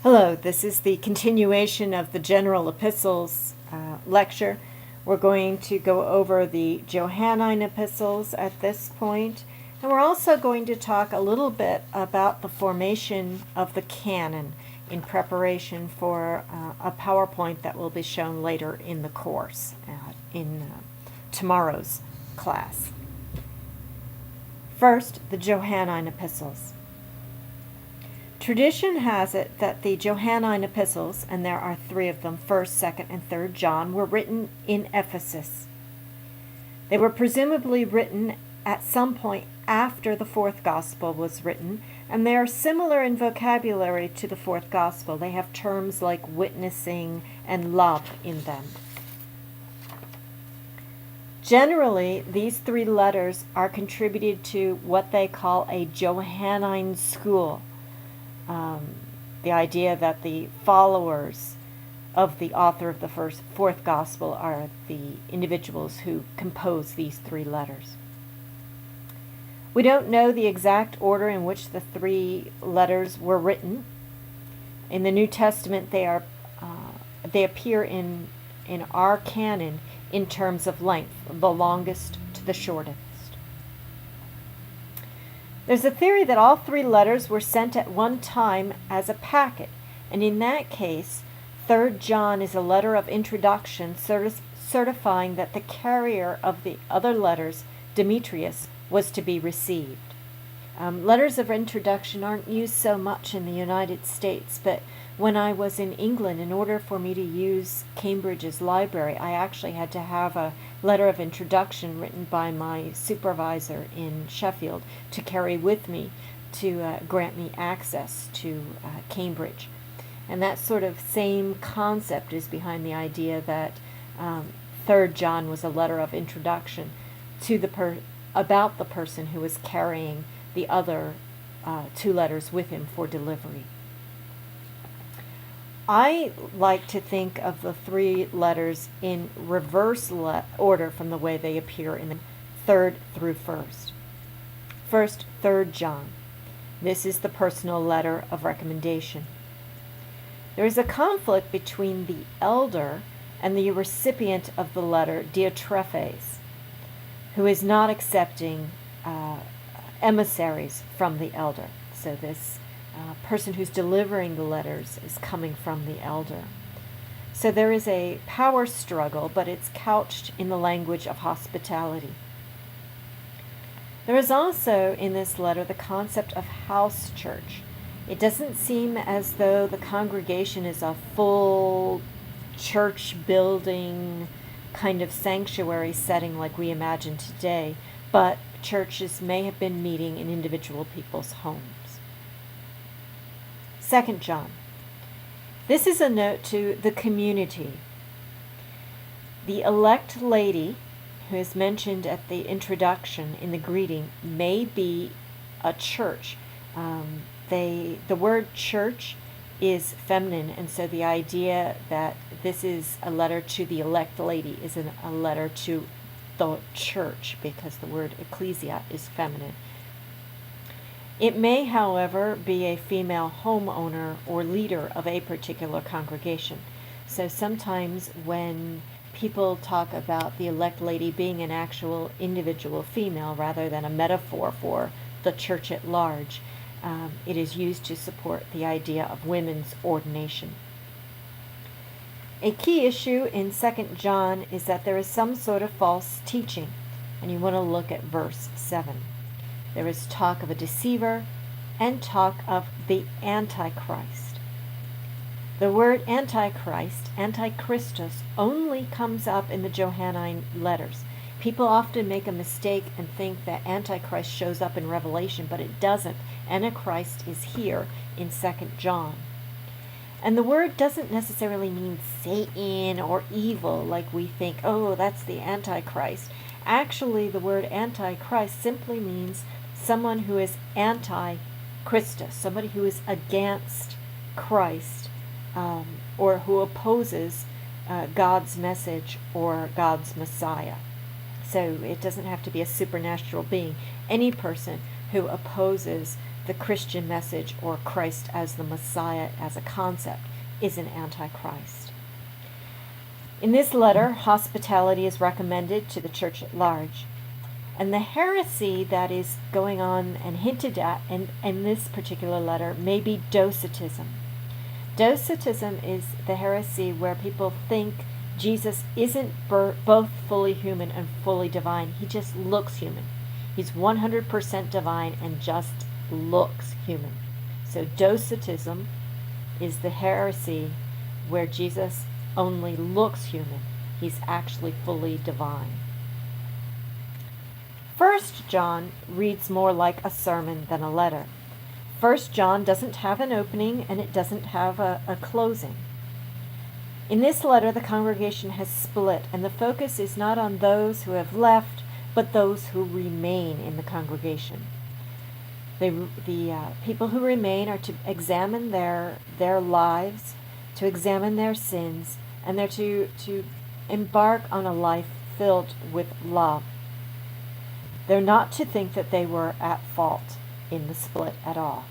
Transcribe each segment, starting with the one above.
Hello, this is the continuation of the General Epistles lecture. We're going to go over the Johannine epistles at this point, and we're also going to talk a little bit about the formation of the canon in preparation for a PowerPoint that will be shown later in the course, in tomorrow's class. First, the Johannine epistles. Tradition has it that the Johannine epistles, and there are three of them, 1st, 2nd, and 3rd John, were written in Ephesus. They were presumably written at some point after the 4th Gospel was written, and they are similar in vocabulary to the 4th Gospel. They have terms like witnessing and love in them. Generally, these three letters are contributed to what they call a Johannine school. The idea that the followers of the author of the fourth gospel are the individuals who compose these three letters. We don't know the exact order in which the three letters were written. In the New Testament, they appear in our canon in terms of length, the longest to the shortest. There's a theory that all three letters were sent at one time as a packet, and in that case, 3rd John is a letter of introduction certifying that the carrier of the other letters, Demetrius, was to be received. Letters of introduction aren't used so much in the United States, but when I was in England, in order for me to use Cambridge's library, I actually had to have a letter of introduction written by my supervisor in Sheffield to carry with me to grant me access to Cambridge. And that sort of same concept is behind the idea that 3rd John was a letter of introduction to about the person who was carrying the other two letters with him for delivery. I like to think of the three letters in reverse order from the way they appear in the 3rd through 1st. First, 3rd John. This is the personal letter of recommendation. There is a conflict between the elder and the recipient of the letter, Diotrephes, who is not accepting emissaries from the elder. So this person who's delivering the letters is coming from the elder. So there is a power struggle, but it's couched in the language of hospitality. There is also in this letter the concept of house church. It doesn't seem as though the congregation is a full church building kind of sanctuary setting like we imagine today, but churches may have been meeting in individual people's homes. 2nd John. This is a note to the community. The elect lady, who is mentioned at the introduction in the greeting, may be a church. The word church is feminine, and so the idea that this is a letter to the elect lady is a letter to the church, because the word ecclesia is feminine. It may, however, be a female homeowner or leader of a particular congregation. So sometimes when people talk about the elect lady being an actual individual female rather than a metaphor for the church at large, it is used to support the idea of women's ordination. A key issue in 2nd John is that there is some sort of false teaching, and you want to look at verse 7. There is talk of a deceiver and talk of the Antichrist. The word Antichrist, Antichristos, only comes up in the Johannine letters. People often make a mistake and think that Antichrist shows up in Revelation, but it doesn't. Antichrist is here in 2nd John. And the word doesn't necessarily mean Satan or evil like we think, oh, that's the Antichrist. Actually, the word Antichrist simply means someone who is anti-Christus, somebody who is against Christ, or who opposes God's message or God's Messiah. So it doesn't have to be a supernatural being. Any person who opposes the Christian message or Christ as the Messiah as a concept is an antichrist. In this letter, hospitality is recommended to the church at large. And the heresy that is going on and hinted at in this particular letter may be Docetism. Docetism is the heresy where people think Jesus isn't both fully human and fully divine. He just looks human. He's 100% divine and just looks human. So Docetism is the heresy where Jesus only looks human. He's actually fully divine. 1 John reads more like a sermon than a letter. 1 John doesn't have an opening and it doesn't have a closing. In this letter, the congregation has split, and the focus is not on those who have left, but those who remain in the congregation. The people who remain are to examine their lives, to examine their sins, and they're to embark on a life filled with love. They're not to think that they were at fault in the split at all.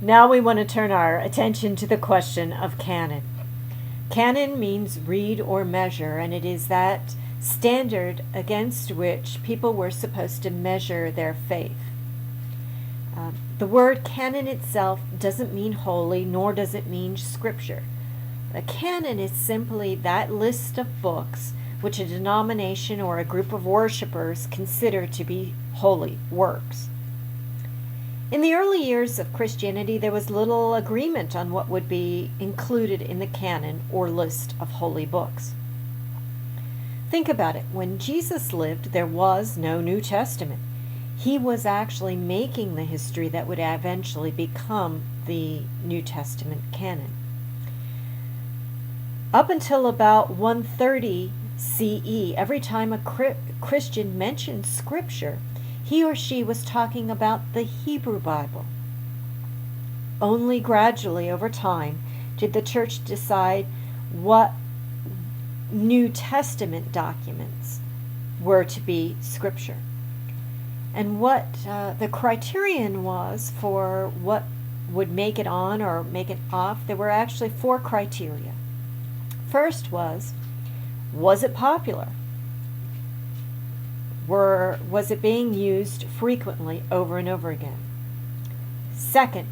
Now we want to turn our attention to the question of canon. Canon means read or measure, and it is that standard against which people were supposed to measure their faith. The word canon itself doesn't mean holy, nor does it mean scripture. A canon is simply that list of books which a denomination or a group of worshipers consider to be holy works. In the early years of Christianity, there was little agreement on what would be included in the canon or list of holy books. Think about it. When Jesus lived, there was no New Testament. He was actually making the history that would eventually become the New Testament canon. Up until about 130 CE, every time a Christian mentioned Scripture, he or she was talking about the Hebrew Bible. Only gradually over time did the church decide what New Testament documents were to be Scripture. And what the criterion was for what would make it on or make it off, there were actually 4 criteria. First was it popular? Was it being used frequently over and over again? Second,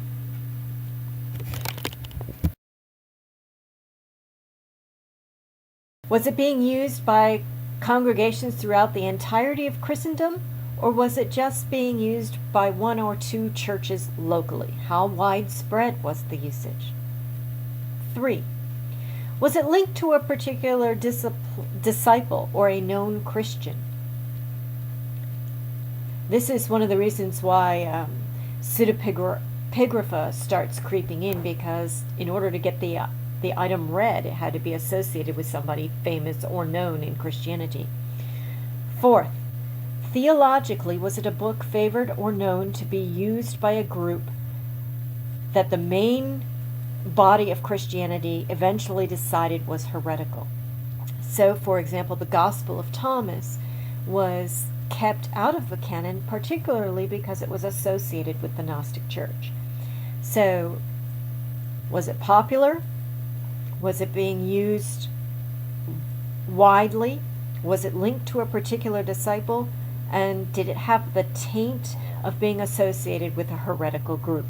was it being used by congregations throughout the entirety of Christendom? Or was it just being used by 1 or 2 churches locally? How widespread was the usage? 3. Was it linked to a particular disciple or a known Christian? This is one of the reasons why pseudepigrapha starts creeping in, because in order to get the item read, it had to be associated with somebody famous or known in Christianity. 4th, theologically, was it a book favored or known to be used by a group that the main body of Christianity eventually decided was heretical? So, for example, the Gospel of Thomas was kept out of the canon, particularly because it was associated with the Gnostic Church. So, was it popular? Was it being used widely? Was it linked to a particular disciple? And did it have the taint of being associated with a heretical group?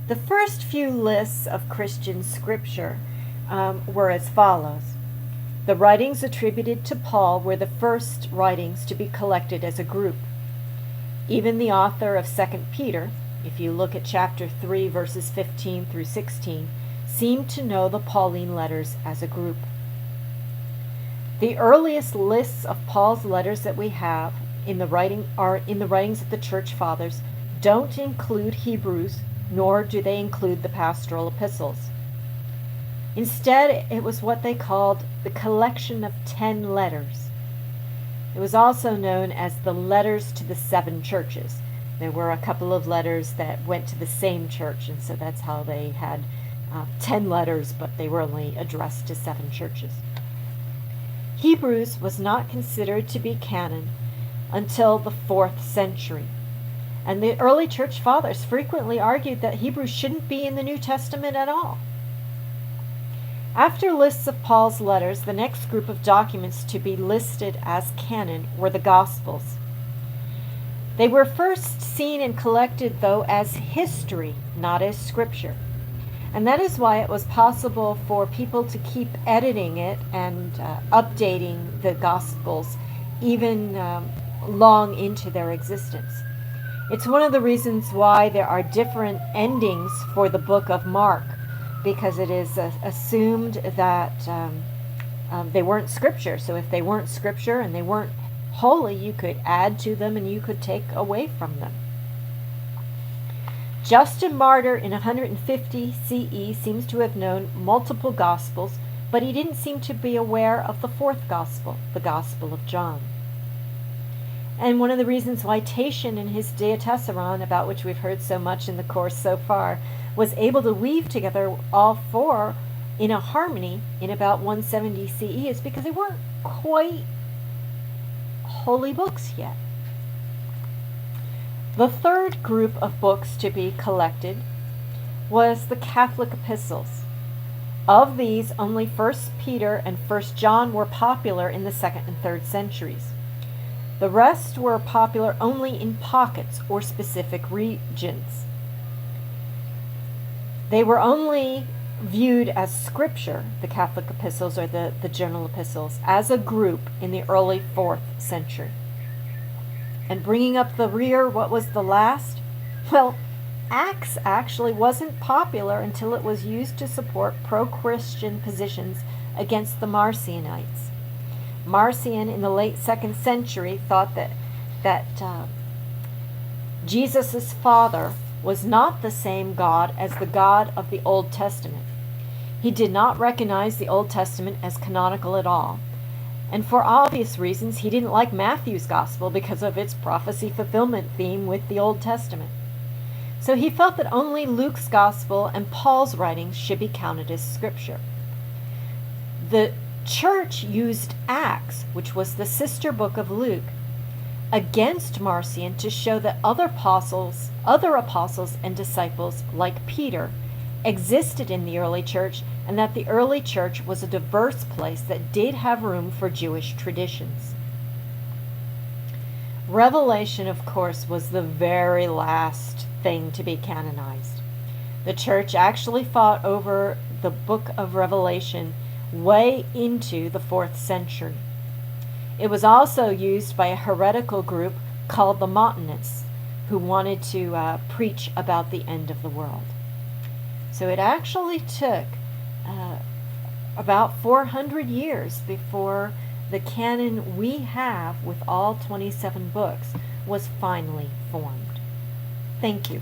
The first few lists of Christian scripture were as follows. The writings attributed to Paul were the first writings to be collected as a group. Even the author of 2 Peter, if you look at chapter 3, verses 15 through 16, seemed to know the Pauline letters as a group. The earliest lists of Paul's letters that we have in the writings of the church fathers don't include Hebrews, nor do they include the pastoral epistles. Instead, it was what they called the collection of 10 letters. It was also known as the letters to the 7 churches. There were a couple of letters that went to the same church, and so that's how they had 10 letters, but they were only addressed to 7 churches. Hebrews was not considered to be canon until the 4th century. And the early church fathers frequently argued that Hebrews shouldn't be in the New Testament at all. After lists of Paul's letters, the next group of documents to be listed as canon were the Gospels. They were first seen and collected, though, as history, not as scripture. And that is why it was possible for people to keep editing it and updating the Gospels even long into their existence. It's one of the reasons why there are different endings for the book of Mark, because it is assumed that they weren't scripture. So if they weren't scripture and they weren't holy, you could add to them and you could take away from them. Justin Martyr in 150 CE seems to have known multiple Gospels, but he didn't seem to be aware of the 4th Gospel, the Gospel of John. And one of the reasons why Tatian in his De Tessaron, about which we've heard so much in the course so far, was able to weave together all 4 in a harmony in about 170 CE is because they weren't quite holy books yet. The third group of books to be collected was the Catholic epistles. Of these, only 1 Peter and 1 John were popular in the 2nd and 3rd centuries. The rest were popular only in pockets or specific regions. They were only viewed as scripture, the Catholic epistles or the general epistles, as a group in the early 4th century. And bringing up the rear, what was the last? Well, Acts actually wasn't popular until it was used to support pro-Christian positions against the Marcionites. Marcion in the late 2nd century thought that Jesus' father was not the same God as the God of the Old Testament. He did not recognize the Old Testament as canonical at all. And for obvious reasons, he didn't like Matthew's Gospel because of its prophecy fulfillment theme with the Old Testament. So he felt that only Luke's Gospel and Paul's writings should be counted as scripture. The church used Acts, which was the sister book of Luke, against Marcion to show that other apostles and disciples, like Peter, existed in the early church, and that the early church was a diverse place that did have room for Jewish traditions. Revelation, of course, was the very last thing to be canonized. The church actually fought over the book of Revelation way into the 4th century. It was also used by a heretical group called the Montanists, who wanted to preach about the end of the world. So it actually took about 400 years before the canon we have with all 27 books was finally formed. Thank you.